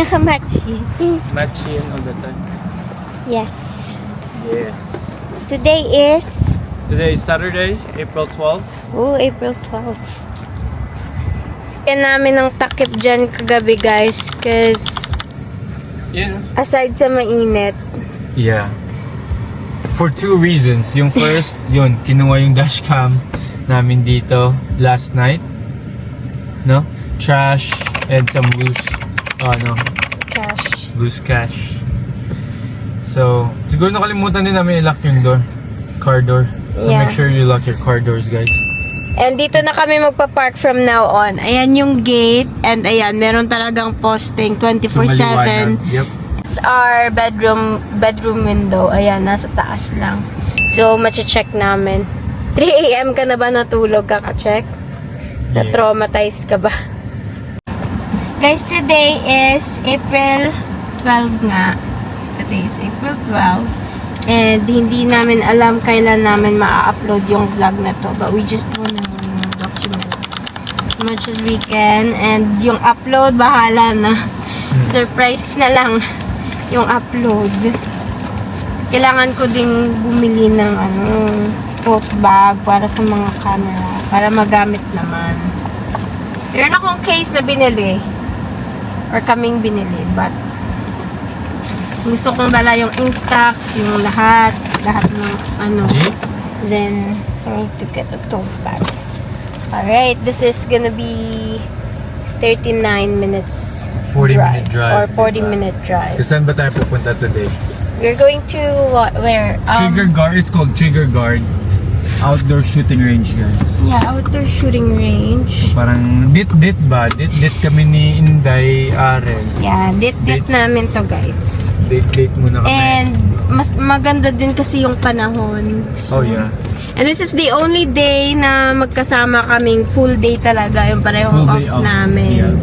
Naka-matchy. Matchy all the time. Yes. Yes. Today is... Today is Saturday, April 12th. Oh, April 12. Yan namin ng takip dyan kagabi, guys. Cause, Yeah. aside sa mainit, Yeah. For two reasons. Yung first, yun, kinuha yung dashcam namin dito last night. No? Trash and some loose, cash. loose cash. So, siguro nakalimutan din namin i-lock yung door. Car door. So, Yeah. make sure you lock your car doors, guys. And dito na kami magpa-park from now on. Ayan yung gate. And ayan, meron talagang posting 24/7. Yep. It's our bedroom window. Ayan, nasa taas lang. So, mache-check namin. 3 a.m. ka na ba natulog? Kaka-check? Yeah. Na-traumatize ka ba? Guys, today is April 12 nga. Today is April 12. And hindi namin alam kailan namin ma-upload yung vlog na to. But we just wanna document as much as we can. And yung upload, bahala na. Surprise na lang yung upload. Kailangan ko ding bumili ng tote bag para sa mga camera. Para magamit naman. Meron akong case na binili. Or kaming binili. But gusto kong dala yung Instax, yung lahat ng Then, I need to get a tote bag. Alright, this is gonna be 39 minutes 40-minute drive. Or 40-minute drive. Kasi saan ba tayo pupunta today? We're going to, where? Trigger Guard. It's called Trigger Guard. Outdoor shooting range, guys. Yeah, outdoor shooting range. Parang dit ba? Dit kami ni Inday Aren. Yeah, date namin to, guys. Date muna kami. And, mas maganda din kasi yung panahon. Oh, yeah. And this is the only day na magkasama kaming full day talaga. Yung parehong Full day off namin. Yeah.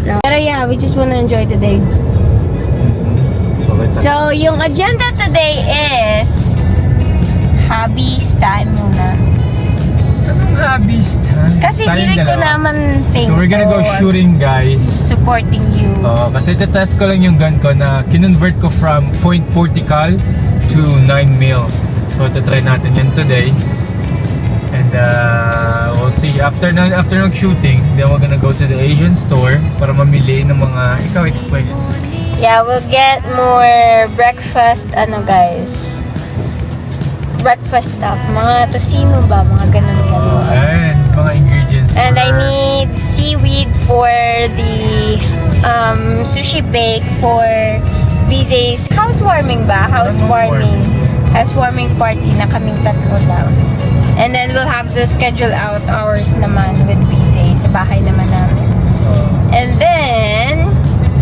So, pero yeah, we just wanna enjoy the day. Okay, So, yung agenda today is hobbies time muna. anong hobbies time? Kasi Tayong hindi ko dalawa. naman think. So we're gonna go shooting, guys. Supporting you. Kasi test ko lang yung gun ko na kinonvert ko from .40 cal to 9 mil. So try natin yan today. And we'll see. After ng shooting, then we're gonna go to the Asian store para mamili ng mga, ikaw explain it. Yeah, we'll get more breakfast, guys. Breakfast stuff. Mga tocino ba? Mga ganun. And mga ingredients. And I need seaweed for the sushi bake for BJ's housewarming ba? Housewarming party na kaming tatlo lang. And then we'll have to schedule out ours naman with BJ sa bahay naman namin. And then,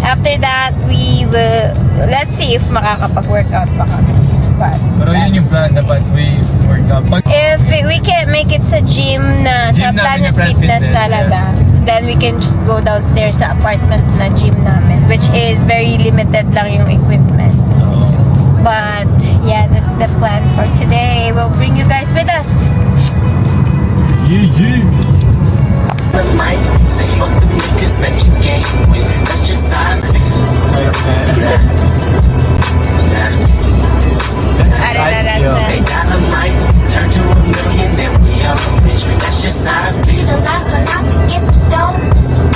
after that, we will, let's see if makakapag-workout pa kami. But Pero yun yung plan, dapat we work out. if we can't make it sa gym na, sa Gym namin Planet na Planet Fitness Fitness, talaga, then we can just go downstairs sa apartment na gym namin, which is very limited lang yung equipments. But, yeah, that's the plan for today. We'll bring you guys with us. Yeah. The mic, say fuck the niggas that you game with. That's just how I feel. They got a mic, turn to a million, then we all rich. That's just how I feel. The last one out to get the stone.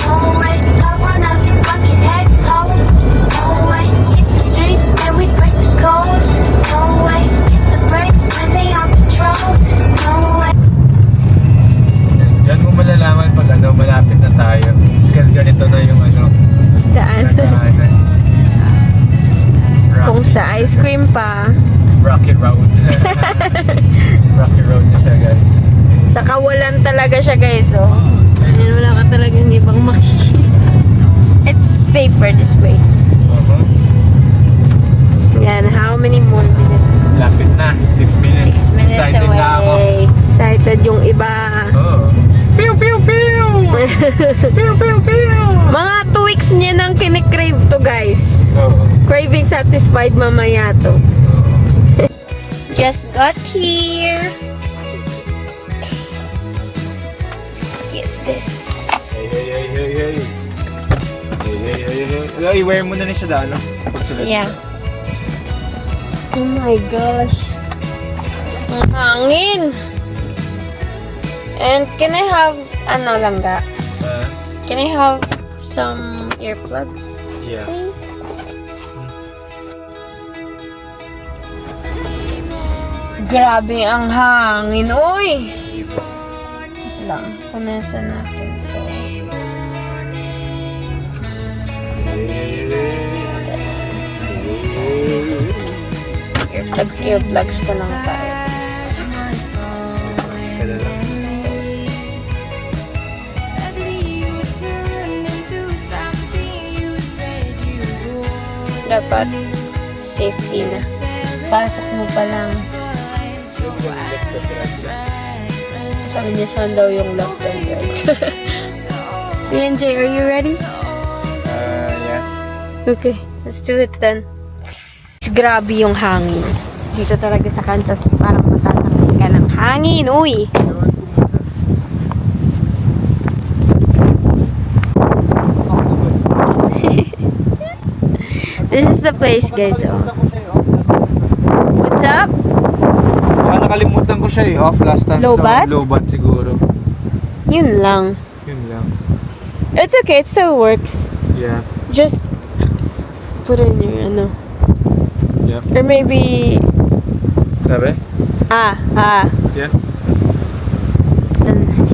No way, love one out the fucking head holes. No way, hit the streets, then we break the code. No way, hit the brakes when they on patrol. No way. Diyan mo malalaman pag malapit na tayo. Kasi ganito na yung Daan. nadaanan. Kung sa ice cream pa, Rocky Road. Rocky Road na siya, guys. sa kawalan talaga siya, guys, oh. Ayun, wala ka talagang ibang makikita. It's safer this way. Yan, how many more minutes? Lapit na. 6 minutes. 6 minutes Excited na ako. away. Excited yung iba. Oh. Pew, pew, pew! Pew, pew, pew! Mga 2 weeks niya nang kinikrave to, guys. Oo. Craving satisfied mamaya to. Just got here. Get this. Hey, hey, hey, hey, hey. Hey, hey, hey, hey. I-wear mo na rin siya daan, no? Pagsulat. Yeah. Oh my gosh. Ang hangin. And can I have, ano lang ga? Can I have some earplugs, Yeah. please? Grabe ang hangin, uy! Wait lang, punasan natin. So, earplugs ko lang tayo. Kaya lang. Dapat safety na. Pasok mo pa lang. Sabi niya saan daw yung left and right. BNJ, are you ready? Yeah. Okay, let's do it then. Grabe yung hangin. Dito talaga sa Kansas, parang matatakot ka ng hangin. Uy! This is the place, guys. Oh. What's up? Nakalimutan ko siya eh. Off last time. Lobat? So, lobat siguro. Yun lang. Yun lang. It's okay, it still works. Yeah. Just put in your ano. Yeah. Or maybe Sabi? And Yeah.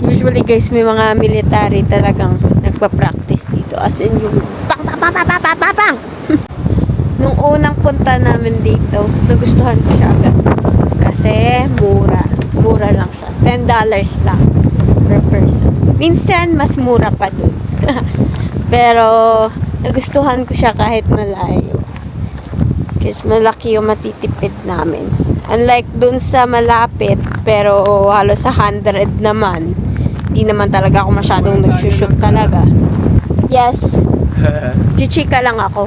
usually guys, may mga military talagang nagpa-practice dito. As in yung pang pang pang pang pang pang pang. Nung unang punta namin dito, nagustuhan ko siya agad. Kasi mura. Mura lang siya. $10 lang per person. Minsan, mas mura pa dun. Pero, nagustuhan ko siya kahit malayo. Kasi malaki yung matitipid namin. Unlike dun sa malapit, pero halos sa 100 naman. Hindi naman talaga ako masyadong nagsushoot talaga. Yes, chichika lang ako.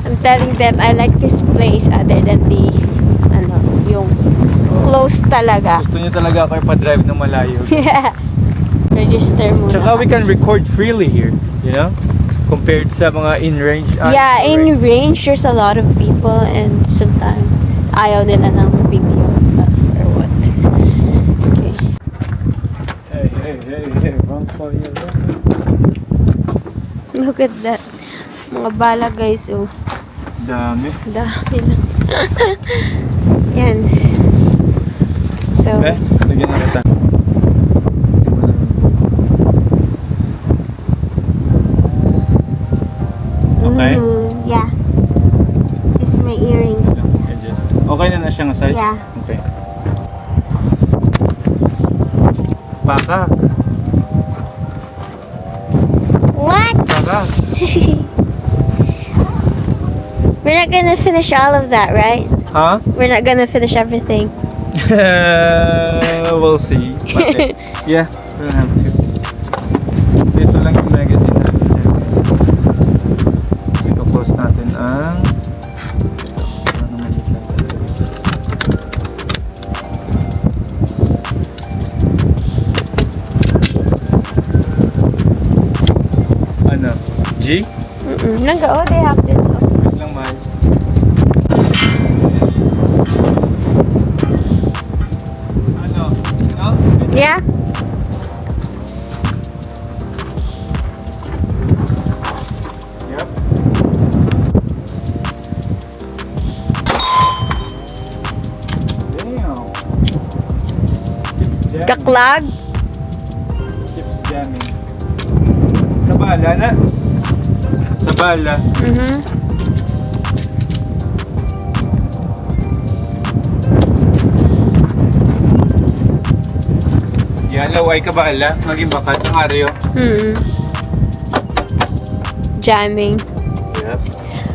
I'm telling them I like this place other than the, ano, yung close talaga. Gusto niya talaga ako ipa-drive ng malayo. Yeah. Register muna. Tsaka we can record freely here, you know? Compared sa mga in-range. Yeah, in range, there's a lot of people and sometimes ayaw nila ng video stuff or what. Okay. Hey, wrong for you. Look at that. Mga bala guys, oh. Dami. Dami lang. Yan. So, Lagyan na kita. Okay? Yeah. Just my earrings. Okay na siyang size? Yeah. Okay. Pakak. What? Pakak. We're not gonna finish all of that, right? Huh? We're not gonna finish everything. We'll see. Bakit? Yeah, we don't have to. So ito lang yung magazine natin. So ito close natin ang ano? G? Nanga, oh, they have this. Wait lang, mahal. Ano? No? Yeah? Yep. Damn. Keeps jamming. Kaklag? Keeps jamming. Sa bala na? Sa bala. Yan, laway ka bala. Maging bakat ng aryo. Jamming. Yep.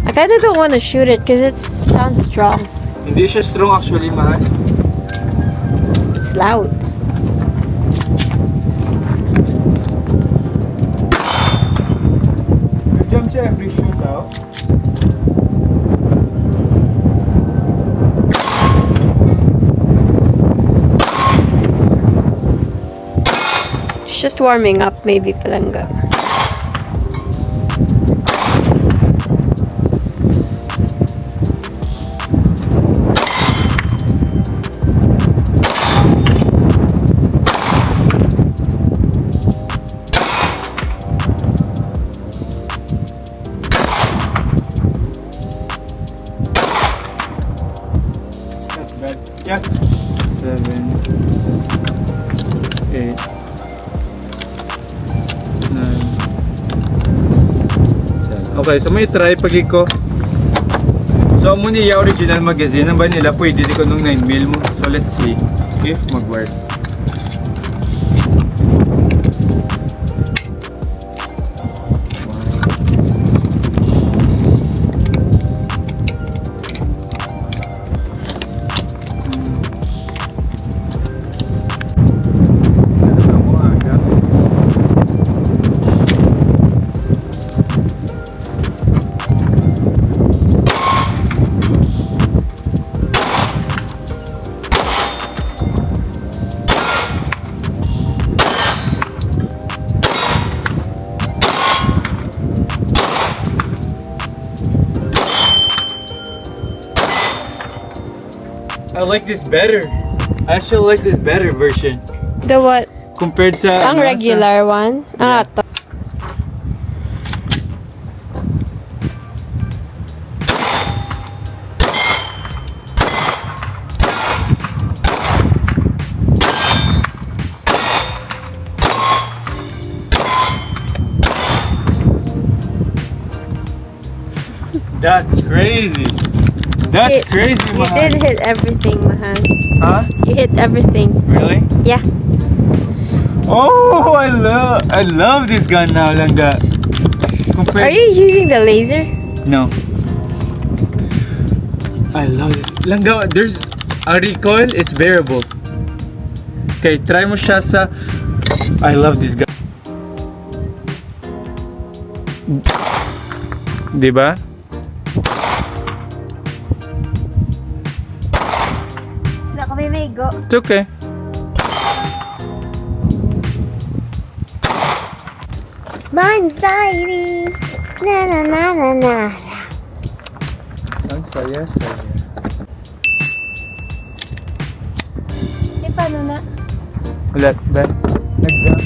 I kinda don't want to shoot it because it sounds strong. Hindi siya strong actually, mahal. It's loud. Nag-jump siya every shootout. It's just warming up, maybe palangga. Okay, so may try pag ko. So amo niya original magazine ang ba nila pwede di ko nung 9mm mo. So let's see if mag-work. I like this better. I actually like this better version The what? compared sa Ang regular one? Ah, to. That's crazy. That's crazy, You Mahal. did hit everything, Mahal. Huh? You hit everything. Really? Yeah. Oh, I love this gun now, Langga. Are you using the laser? No. I love this. Langga, there's a recoil, it's bearable. Okay, try mo siya sa... I love this gun. Diba? Wala kami may go. It's okay. Banzai! Na na na na na. Ang saya. Eh, paano na? Ulit, ba? Nag-jump.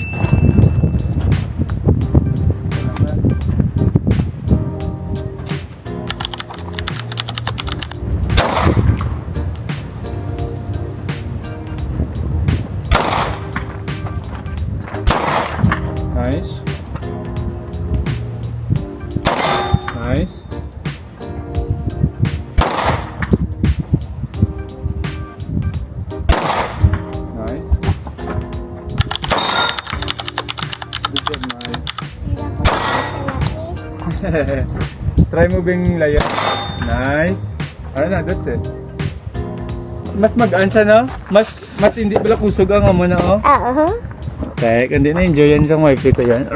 Nice. Nice. Nice. Good job, Mahal. Try mo bing layo. Nice. Ano na, that's it. Mas mag-an siya, no? Mas hindi pala kusog ang amo na, oh. Okay, hindi na enjoy yan sa wifi ko yan.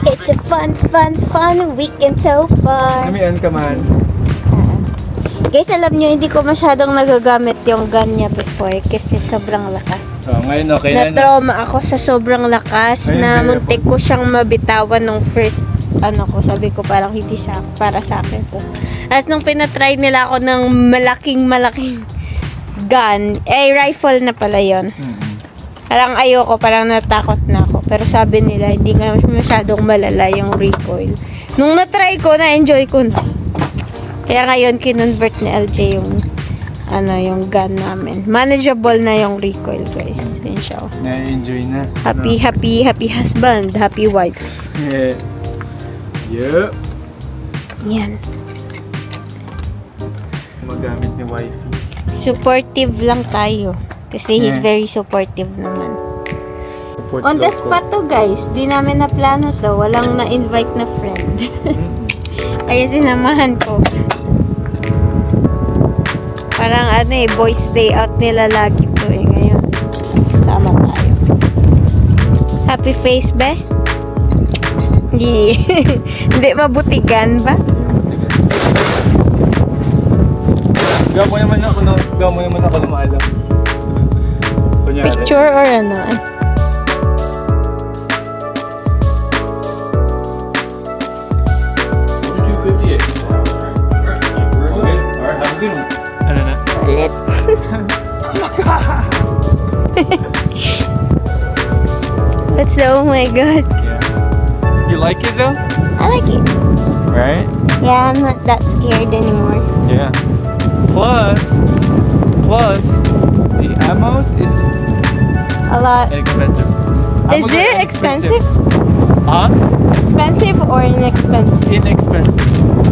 It's a fun weekend so far. Namian ka man. Guys, alam nyo, hindi ko masyadong nagagamit yung gun niya before kasi sobrang lakas. So, ngayon okay na. Na-trauma ako sa sobrang lakas Ayun, na kaya muntik ko siyang mabitawan nung first sabi ko parang hindi para sa akin to. As nung pinatry nila ako ng malaking gun, rifle na pala yon. Parang ayoko, parang natakot na ako. Pero sabi nila, hindi nga masyadong malala yung recoil. Nung na-try ko, na-enjoy ko na. Kaya ngayon, kinonvert ni LJ yung yung gun namin. Manageable na yung recoil, guys. Yun siya. Na-enjoy na. Happy husband, happy wife. Yeah. Yup. Yan. Magamit ni wifey. Supportive lang tayo. Kasi he's Yeah. very supportive naman. Support On the daw po. spot to, guys. Di namin na plano to. Walang na-invite na friend. Kaya sinamahan ko. Parang boys day out nila lagi to ngayon. Sama tayo. Happy face, be? Hindi mabutigan ba? Gawa mo naman ako na maalam. Kunyari. Picture or ano? $258. That's oh my god. Yeah. You like it though? I like it. Right? Yeah, I'm not that scared anymore. Yeah. Plus, the ammos is A lot. expensive. Is it expensive? Huh? Expensive or inexpensive? Inexpensive.